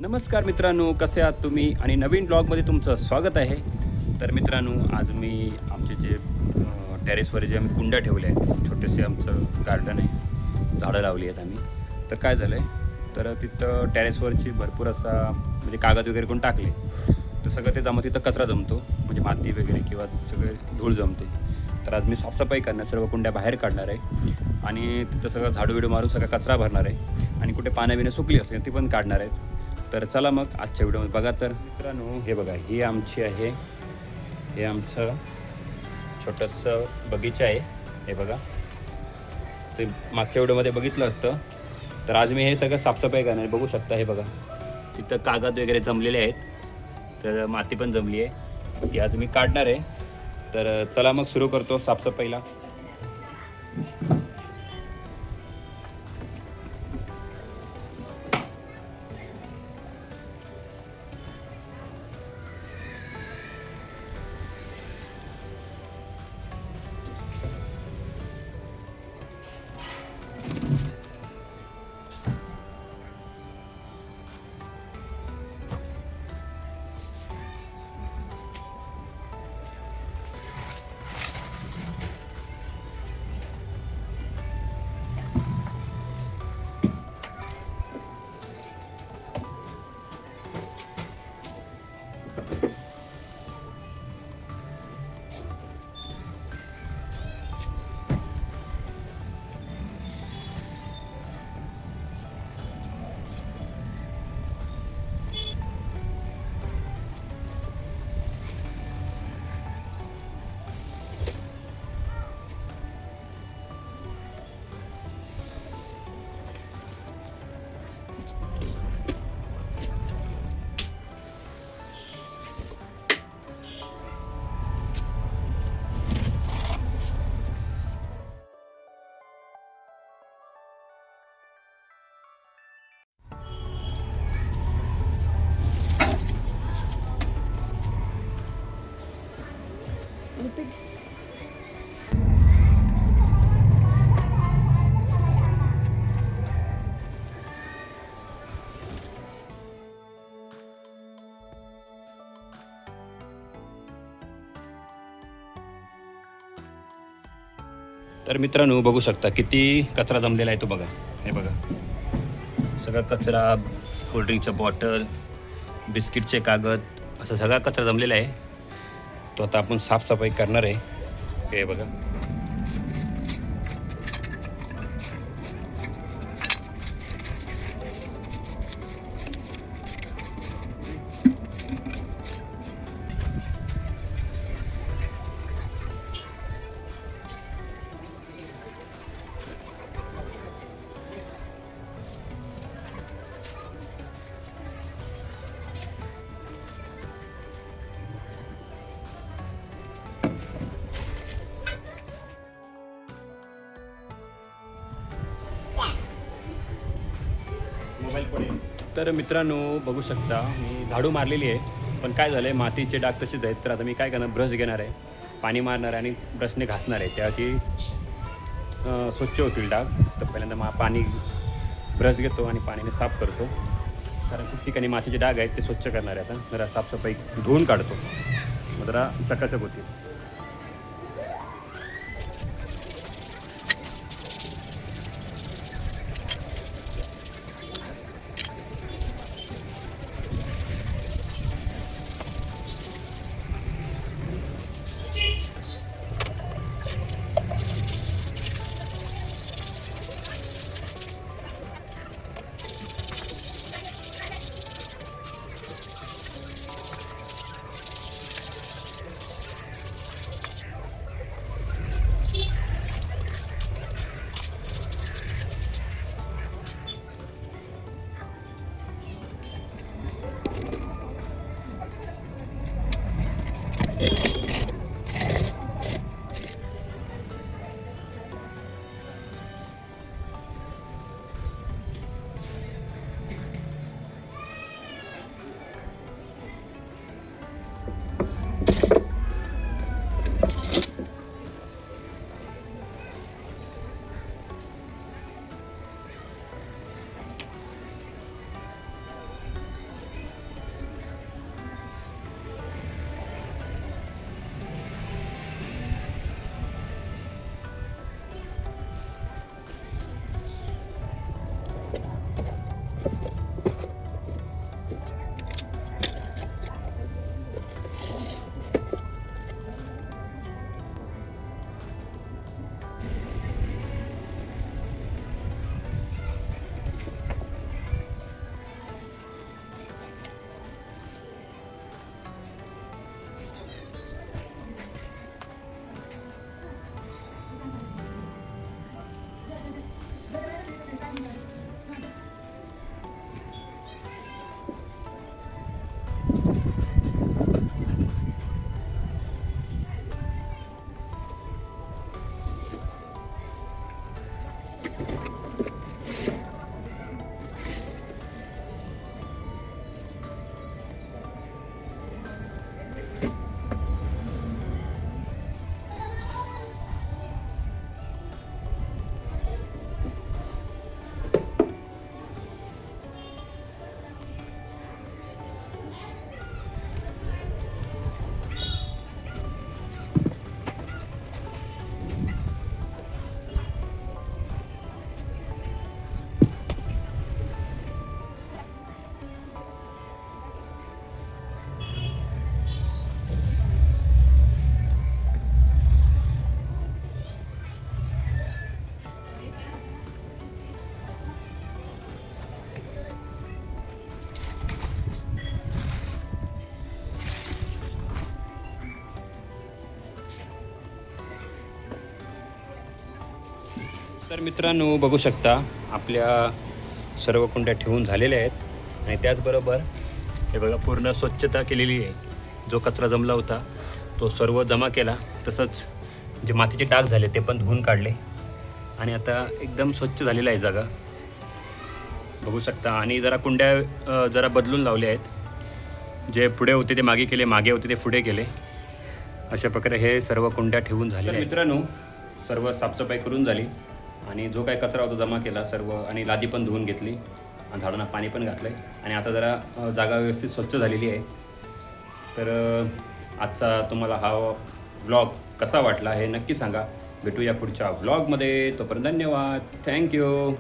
नमस्कार मित्रांनो, कसे आहात तुम्ही? आणि नवीन ब्लॉगमध्ये तुमचं स्वागत आहे. तर मित्रांनो, आज मी आमचे जे टेरेसवर जे आम्ही कुंड्या ठेवल्या आहेत, छोटेसे आमचं गार्डन आहे, झाडं लावली आहेत आम्ही. तर काय झालं आहे, तर तिथं टेरेसवरची भरपूर असा म्हणजे कागद वगैरे कोण टाकले, तर सगळं ते तिथं कचरा जमतो, म्हणजे माती वगैरे किंवा सगळे धूळ जमते. तर आज मी साफसफाई करणार, सर्व कुंड्या बाहेर काढणार आहे आणि तिथं सगळं झाडू बिडू मारून सगळा कचरा भरणार आहे आणि कुठे पाण्याबिणं सुकली असेल ती पण काढणार आहेत. तर चला मग आजच्या व्हिडिओमध्ये बघा. तर मित्रांनो, हे बघा, ही आमची आहे, हे आमचं छोटंसं बगीचा आहे. हे बघा, ते मागच्या व्हिडिओमध्ये बघितलं असतं. तर आज मी हे सगळं साफसफाई करणार आहे. बघू शकता, हे बघा, तिथं कागद वगैरे जमलेले आहेत, तर माती पण जमली आहे, ती आज मी काढणार आहे. तर चला मग सुरू करतो साफसफाईला. तर मित्रांनो, बघू शकता किती कचरा जमलेला आहे तो. बघा, हे बघा, सगळा कचरा, कोल्ड्रिंकच्या बॉटल, बिस्किटचे कागद, असा सगळा कचरा जमलेला आहे. तो आता आपण साफसफाई करणार आहे. हे बघा, तर मित्रांनो, बघू शकता मी झाडू मारलेली आहे, पण काय झालं आहे, मातीचे डाग तसेच आहेत. तर आता मी काय करणार, ब्रश घेणार आहे, पाणी मारणार आहे आणि ब्रशने घासणार आहे, त्यावरती स्वच्छ होतील डाग. तर पहिल्यांदा पाणी, ब्रश घेतो आणि पाण्याने साफ करतो, कारण खूप ठिकाणी मातीचे डाग आहेत ते स्वच्छ करणार आहे. आता जरा साफसफाई धुवून काढतो, मग जरा चकाचक होतील. तर मित्रांनो बघू शकता आपल्या सर्व कुंड्या ठेवून झालेल्या आहेत आणि त्याचबरोबर हे बघा पूर्ण स्वच्छता केलेली आहे. जो कचरा जमला होता तो सर्व जमा केला, तसंच जे मातीचे डाग झाले ते पण धुवून काढले आणि आता एकदम स्वच्छ झालेला आहे जागा बघू शकता. आणि जरा कुंड्या जरा बदलून लावल्या आहेत. जे पुढे होते ते मागे केले, मागे होते ते पुढे केले. अशा प्रकारे हे सर्व कुंड्या ठेवून झाले. मित्रांनो सर्व साफसफाई करून झाली आणि जो काही कचरा होता जमा केला सर्व आणि लादी पण धुवून घेतली आणि झाडांना पाणी पण घातलं आहे आणि आता जरा जागा व्यवस्थित स्वच्छ झालेली आहे. तर आजचा तुम्हाला हा व्लॉग कसा वाटला हे नक्की सांगा. भेटूया पुढच्या व्लॉगमध्ये. तोपर्यंत धन्यवाद. थँक्यू.